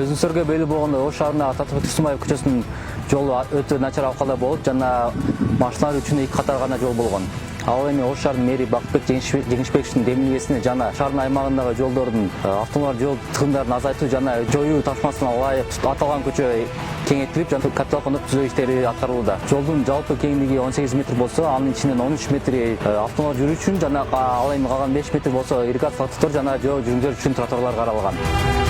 өзүңүздөргө белгилүү болгондой Ош шаарындагы Татыбек Турсунбаев көчөсүнүн жолу өтө начар абалда болуп, жана машиналар үчүн 2 катар гана жол болгон. Ал эми Ош шаарынын мэри Бакытбек Жеңишбековичтин демилгесине жана шаардын аймагындагы жолдордун автомобиль жол тыгындарын азайтуу жана жоюу тапшырмасына ылайык аталган көчө кеңейтилип, жана каталондук түзөө иштери аткарылууда. Жолдун жалпы кеңиндиги 18 метр болсо, анын ичинен 13 метри автомобиль жүрүү үчүн жана ал эми калган 5 метр болсо ирригациялык токтор жана жол жүргүндөр үчүн тротуарлар каралган.